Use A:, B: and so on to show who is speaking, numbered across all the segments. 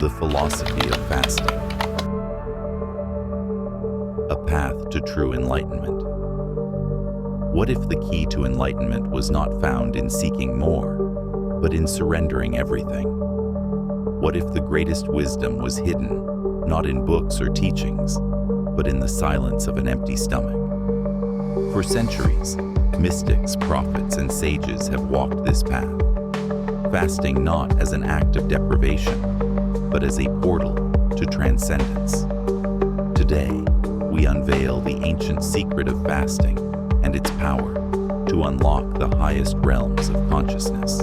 A: The philosophy of fasting. A path to true enlightenment. What if the key to enlightenment was not found in seeking more, but in surrendering everything? What if the greatest wisdom was hidden, not in books or teachings, but in the silence of an empty stomach? For centuries, mystics, prophets, and sages have walked this path, fasting not as an act of deprivation, but as a portal to transcendence. Today, we unveil the ancient secret of fasting and its power to unlock the highest realms of consciousness.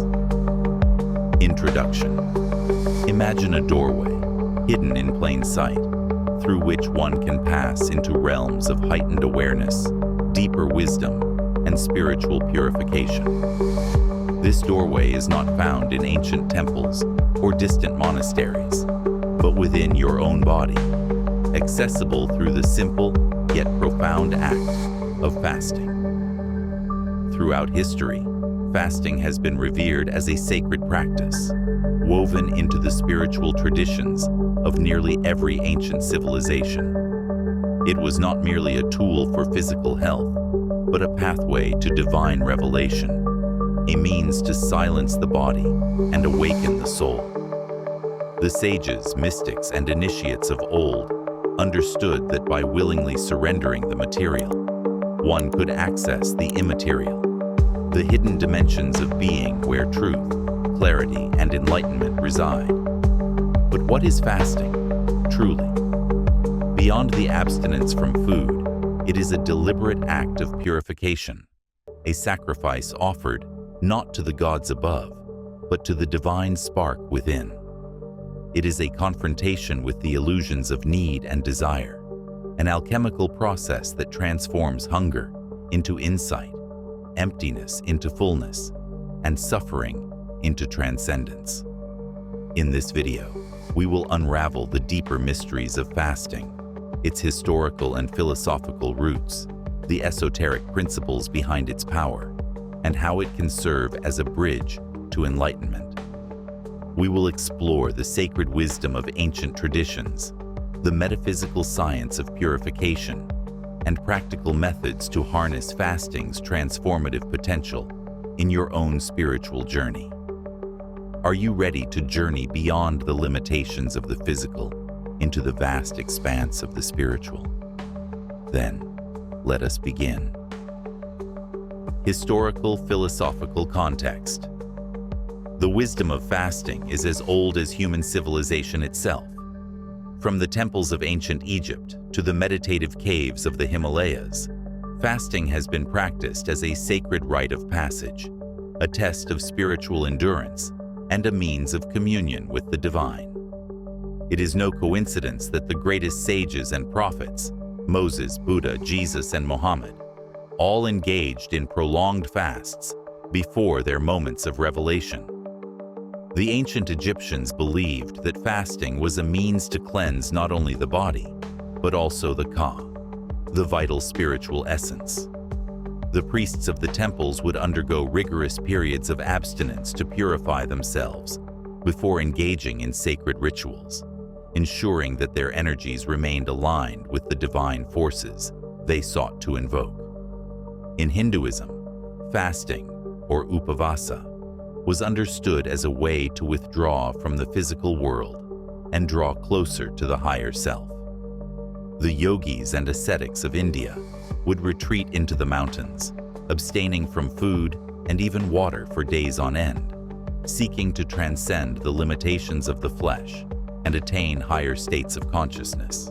A: Introduction. Imagine a doorway, hidden in plain sight, through which one can pass into realms of heightened awareness, deeper wisdom, and spiritual purification. This doorway is not found in ancient temples or distant monasteries, but within your own body, accessible through the simple yet profound act of fasting. Throughout history, fasting has been revered as a sacred practice, woven into the spiritual traditions of nearly every ancient civilization. It was not merely a tool for physical health, but a pathway to divine revelation, a means to silence the body and awaken the soul. The sages, mystics, and initiates of old understood that by willingly surrendering the material, one could access the immaterial, the hidden dimensions of being where truth, clarity, and enlightenment reside. But what is fasting, truly? Beyond the abstinence from food, it is a deliberate act of purification, a sacrifice offered not to the gods above, but to the divine spark within. It is a confrontation with the illusions of need and desire, an alchemical process that transforms hunger into insight, emptiness into fullness, and suffering into transcendence. In this video, we will unravel the deeper mysteries of fasting, its historical and philosophical roots, the esoteric principles behind its power, and how it can serve as a bridge to enlightenment. We will explore the sacred wisdom of ancient traditions, the metaphysical science of purification, and practical methods to harness fasting's transformative potential in your own spiritual journey. Are you ready to journey beyond the limitations of the physical into the vast expanse of the spiritual? Then, let us begin. Historical philosophical context. The wisdom of fasting is as old as human civilization itself. From the temples of ancient Egypt to the meditative caves of the Himalayas, fasting has been practiced as a sacred rite of passage, a test of spiritual endurance, and a means of communion with the divine. It is no coincidence that the greatest sages and prophets, Moses, Buddha, Jesus, and Muhammad, all engaged in prolonged fasts before their moments of revelation. The ancient Egyptians believed that fasting was a means to cleanse not only the body, but also the ka, the vital spiritual essence. The priests of the temples would undergo rigorous periods of abstinence to purify themselves before engaging in sacred rituals, ensuring that their energies remained aligned with the divine forces they sought to invoke. In Hinduism, fasting, or upavasa, was understood as a way to withdraw from the physical world and draw closer to the higher self. The yogis and ascetics of India would retreat into the mountains, abstaining from food and even water for days on end, seeking to transcend the limitations of the flesh and attain higher states of consciousness.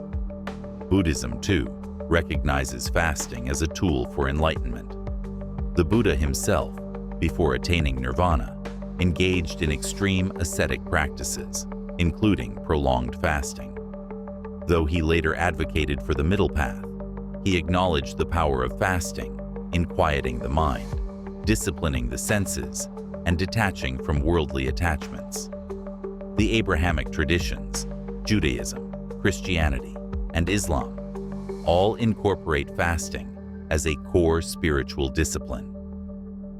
A: Buddhism, too, recognizes fasting as a tool for enlightenment. The Buddha himself, before attaining nirvana, engaged in extreme ascetic practices, including prolonged fasting. Though he later advocated for the middle path, he acknowledged the power of fasting in quieting the mind, disciplining the senses, and detaching from worldly attachments. The Abrahamic traditions, Judaism, Christianity, and Islam all incorporate fasting as a core spiritual discipline.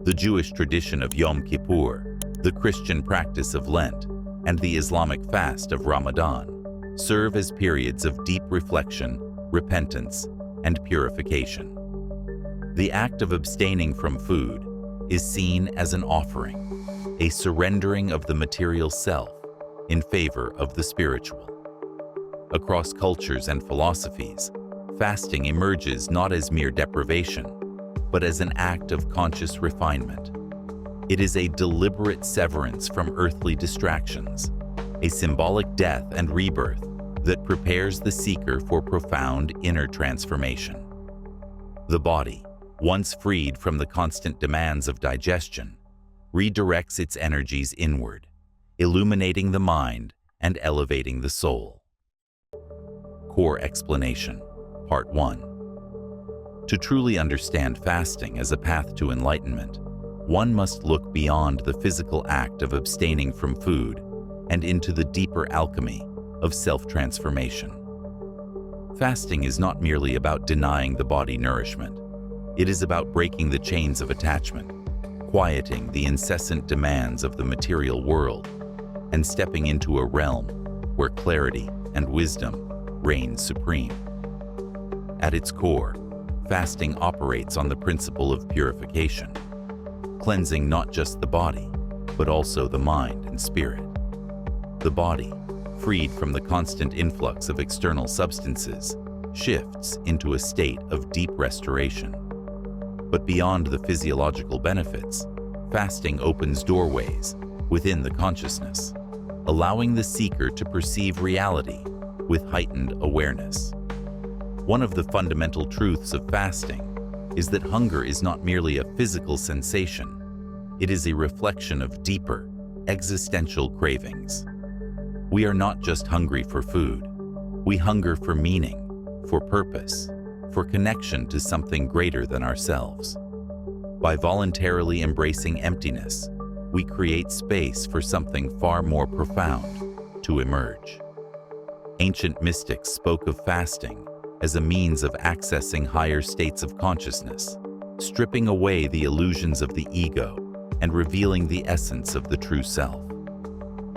A: The Jewish tradition of Yom Kippur, the Christian practice of Lent, and the Islamic fast of Ramadan serve as periods of deep reflection, repentance, and purification. The act of abstaining from food is seen as an offering, a surrendering of the material self in favor of the spiritual. Across cultures and philosophies, fasting emerges not as mere deprivation, but as an act of conscious refinement. It is a deliberate severance from earthly distractions, a symbolic death and rebirth that prepares the seeker for profound inner transformation. The body, once freed from the constant demands of digestion, redirects its energies inward, illuminating the mind and elevating the soul. Core Explanation, Part 1. To truly understand fasting as a path to enlightenment, one must look beyond the physical act of abstaining from food and into the deeper alchemy of self-transformation. Fasting is not merely about denying the body nourishment. It is about breaking the chains of attachment, quieting the incessant demands of the material world, and stepping into a realm where clarity and wisdom reign supreme. At its core, fasting operates on the principle of purification, cleansing not just the body, but also the mind and spirit. The body, freed from the constant influx of external substances, shifts into a state of deep restoration. But beyond the physiological benefits, fasting opens doorways within the consciousness, allowing the seeker to perceive reality with heightened awareness. One of the fundamental truths of fasting is that hunger is not merely a physical sensation. It is a reflection of deeper, existential cravings. We are not just hungry for food. We hunger for meaning, for purpose, for connection to something greater than ourselves. By voluntarily embracing emptiness, we create space for something far more profound to emerge. Ancient mystics spoke of fasting as a means of accessing higher states of consciousness, stripping away the illusions of the ego and revealing the essence of the true self.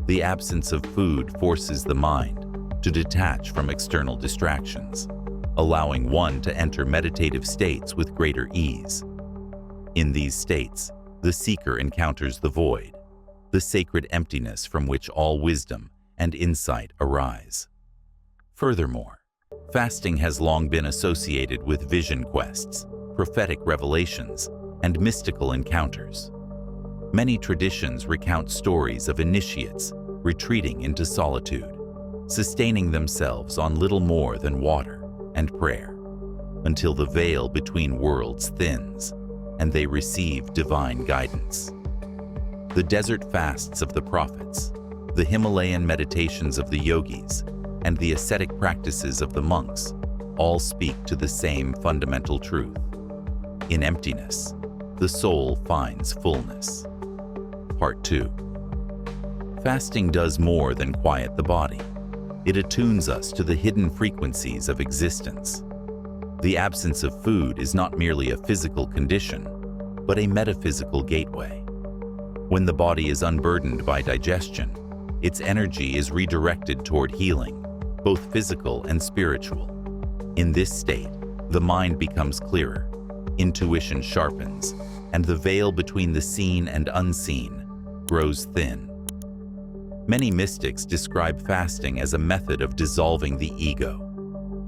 A: The absence of food forces the mind to detach from external distractions, allowing one to enter meditative states with greater ease. In these states, the seeker encounters the void, the sacred emptiness from which all wisdom and insight arise. Furthermore, fasting has long been associated with vision quests, prophetic revelations, and mystical encounters. Many traditions recount stories of initiates retreating into solitude, sustaining themselves on little more than water and prayer, until the veil between worlds thins and they receive divine guidance. The desert fasts of the prophets, the Himalayan meditations of the yogis, and the ascetic practices of the monks all speak to the same fundamental truth. In emptiness, the soul finds fullness. Part 2. Fasting does more than quiet the body. It attunes us to the hidden frequencies of existence. The absence of food is not merely a physical condition, but a metaphysical gateway. When the body is unburdened by digestion, its energy is redirected toward healing, both physical and spiritual. In this state, the mind becomes clearer, intuition sharpens, and the veil between the seen and unseen grows thin. Many mystics describe fasting as a method of dissolving the ego.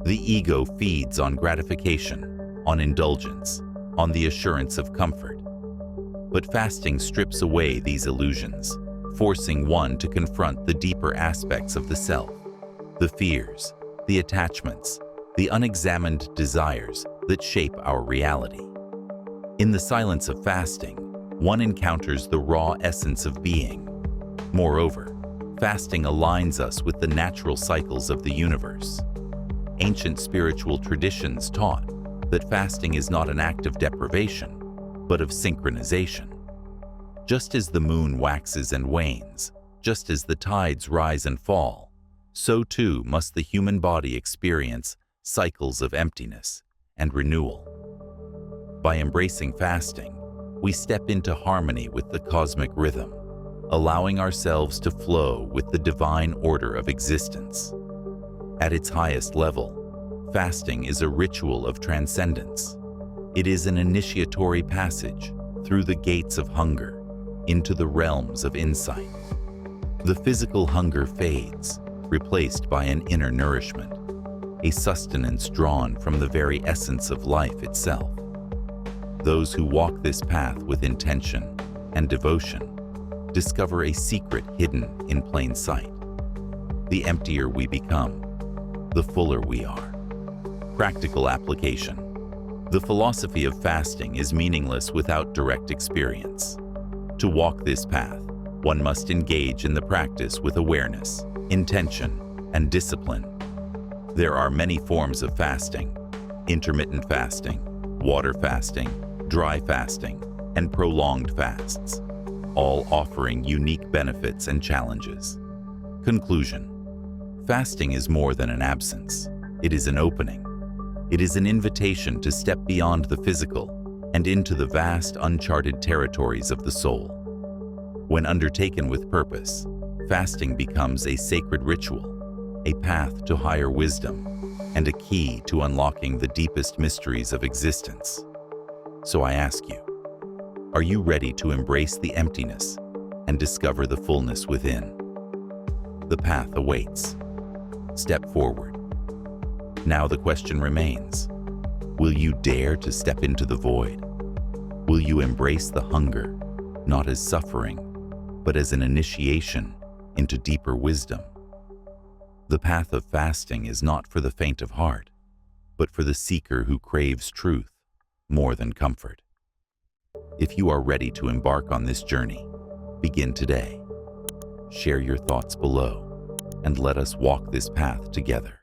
A: The ego feeds on gratification, on indulgence, on the assurance of comfort. But fasting strips away these illusions, forcing one to confront the deeper aspects of the self, the fears, the attachments, the unexamined desires that shape our reality. In the silence of fasting, one encounters the raw essence of being. Moreover, fasting aligns us with the natural cycles of the universe. Ancient spiritual traditions taught that fasting is not an act of deprivation, but of synchronization. Just as the moon waxes and wanes, just as the tides rise and fall, so too must the human body experience cycles of emptiness and renewal. By embracing fasting, we step into harmony with the cosmic rhythm, allowing ourselves to flow with the divine order of existence. At its highest level, fasting is a ritual of transcendence. It is an initiatory passage through the gates of hunger into the realms of insight. The physical hunger fades, replaced by an inner nourishment, a sustenance drawn from the very essence of life itself. Those who walk this path with intention and devotion discover a secret hidden in plain sight. The emptier we become, the fuller we are. Practical application. The philosophy of fasting is meaningless without direct experience. To walk this path, one must engage in the practice with awareness, intention, and discipline. There are many forms of fasting: intermittent fasting, water fasting, dry fasting, and prolonged fasts, all offering unique benefits and challenges. Conclusion. Fasting is more than an absence. It is an opening. It is an invitation to step beyond the physical and into the vast, uncharted territories of the soul. When undertaken with purpose, fasting becomes a sacred ritual, a path to higher wisdom, and a key to unlocking the deepest mysteries of existence. So I ask you, are you ready to embrace the emptiness and discover the fullness within? The path awaits. Step forward. Now the question remains, will you dare to step into the void? Will you embrace the hunger, not as suffering, but as an initiation into deeper wisdom? The path of fasting is not for the faint of heart, but for the seeker who craves truth more than comfort. If you are ready to embark on this journey, begin today. Share your thoughts below, and let us walk this path together.